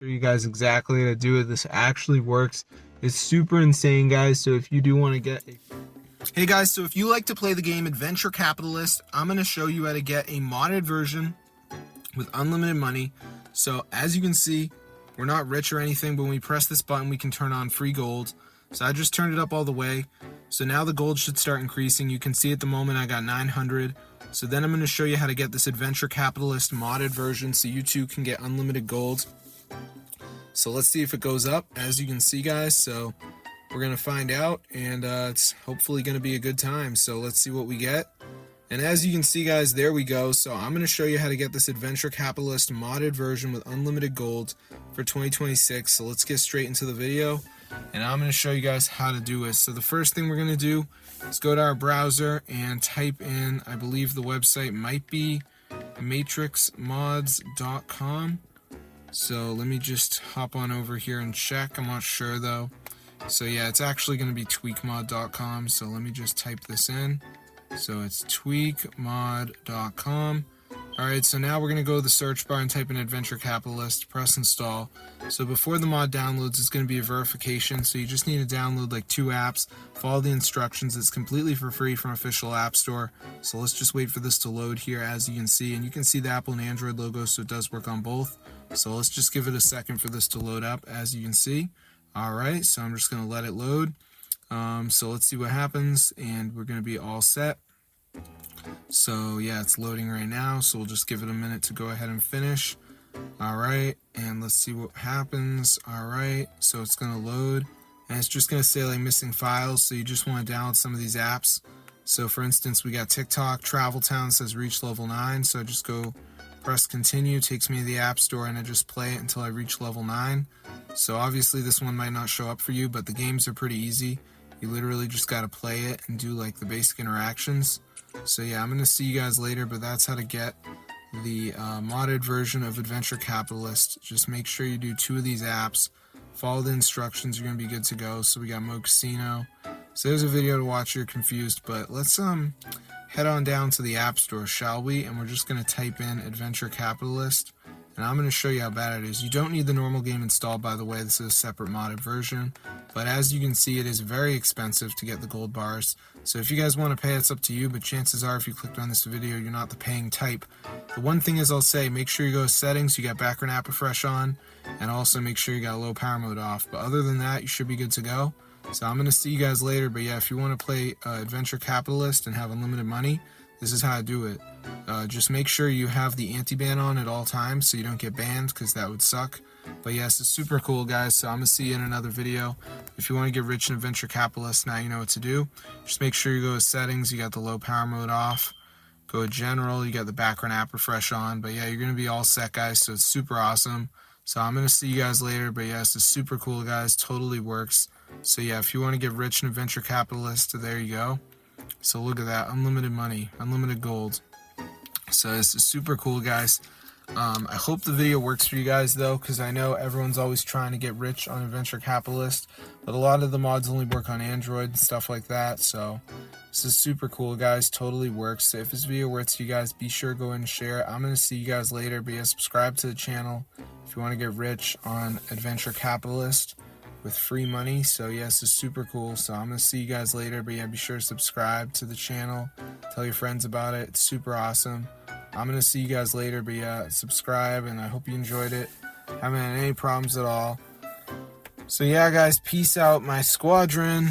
Show you guys exactly how to do it. This actually works. It's super insane, guys. So if you do want to get a Hey guys, so if you like to play the game Adventure Capitalist, I'm going to show you how to get a modded version with unlimited money. So as you can see, we're not rich or anything, but when we press this button, we can turn on free gold. So I just turned it up all the way. So now the gold should start increasing. You can see at the moment I got 900. So then I'm going to show you how to get this Adventure Capitalist modded version so you too can get unlimited gold. So let's see if it goes up, as you can see, guys. So we're going to find out, and it's hopefully going to be a good time. So let's see what we get. And as you can see, guys, there we go. So I'm going to show you how to get this Adventure Capitalist modded version with unlimited gold for 2026. So let's get straight into the video, and I'm going to show you guys how to do it. So the first thing we're going to do is go to our browser and type in, I believe the website might be matrixmods.com. So let me just hop on over here and check. I'm not sure though. So yeah, it's actually going to be tweakmod.com. So let me just type this in. So it's tweakmod.com. Alright, so now we're going to go to the search bar and type in Adventure Capitalist, press install. So before the mod downloads, it's going to be a verification. So you just need to download like 2 apps, follow the instructions. It's completely for free from official app store. So let's just wait for this to load here, as you can see. And you can see the Apple and Android logo, so it does work on both. So let's just give it a second for this to load up, as you can see. Alright, so I'm just going to let it load. So let's see what happens, and we're going to be all set. So yeah, it's loading right now, so we'll just give it a minute to go ahead and finish. Alright, and let's see what happens. Alright, so it's going to load, and it's just going to say like missing files, so you just want to download some of these apps. So for instance, we got TikTok, Travel Town says reach level 9, so I just go press continue, takes me to the App Store, and I just play it until I reach level 9. So obviously this one might not show up for you, but the games are pretty easy. You literally just got to play it and do like the basic interactions. So yeah, I'm going to see you guys later, but that's how to get the modded version of Adventure Capitalist. Just make sure you do 2 of these apps, follow the instructions, you're going to be good to go. So we got Mo Casino. So there's a video to watch if you're confused, but let's head on down to the App Store, shall we? And we're just going to type in Adventure Capitalist, and I'm going to show you how bad it is. You don't need the normal game installed, by the way. This is a separate modded version, but as you can see, it is very expensive to get the gold bars. So if you guys want to pay, it's up to you, but chances are if you clicked on this video, you're not the paying type. The one thing is, I'll say, make sure you go to settings, you got background app refresh on, and also make sure you got low power mode off. But other than that, you should be good to go. So I'm going to see you guys later, but yeah, if you want to play Adventure Capitalist and have unlimited money, this is how to do it. Just make sure you have the anti-ban on at all times so you don't get banned, because that would suck. But yes, it's super cool, guys, so I'm going to see you in another video. If you want to get rich in Adventure Capitalist, now you know what to do. Just make sure you go to settings, you got the low power mode off. Go to general, you got the background app refresh on. But yeah, you're going to be all set, guys, so it's super awesome. So I'm going to see you guys later, but yes, it's super cool, guys, totally works. So yeah, if you want to get rich in Adventure Capitalist, there you go. So look at that, unlimited money, unlimited gold. So this is super cool, guys. I hope the video works for you guys though, because I know everyone's always trying to get rich on Adventure Capitalist, but a lot of the mods only work on Android and stuff like that. So this is super cool, guys, totally works. So if this video works for you guys, be sure to go ahead and share it. I'm going to see you guys later, but yeah, subscribe to the channel if you want to get rich on Adventure Capitalist with free money. So yes, it's super cool. So I'm gonna see you guys later, but yeah, be sure to subscribe to the channel, tell your friends about it. It's super awesome. I'm gonna see you guys later, but yeah, subscribe, and I hope you enjoyed it. Haven't had any problems at all. So yeah, guys, peace out, my squadron.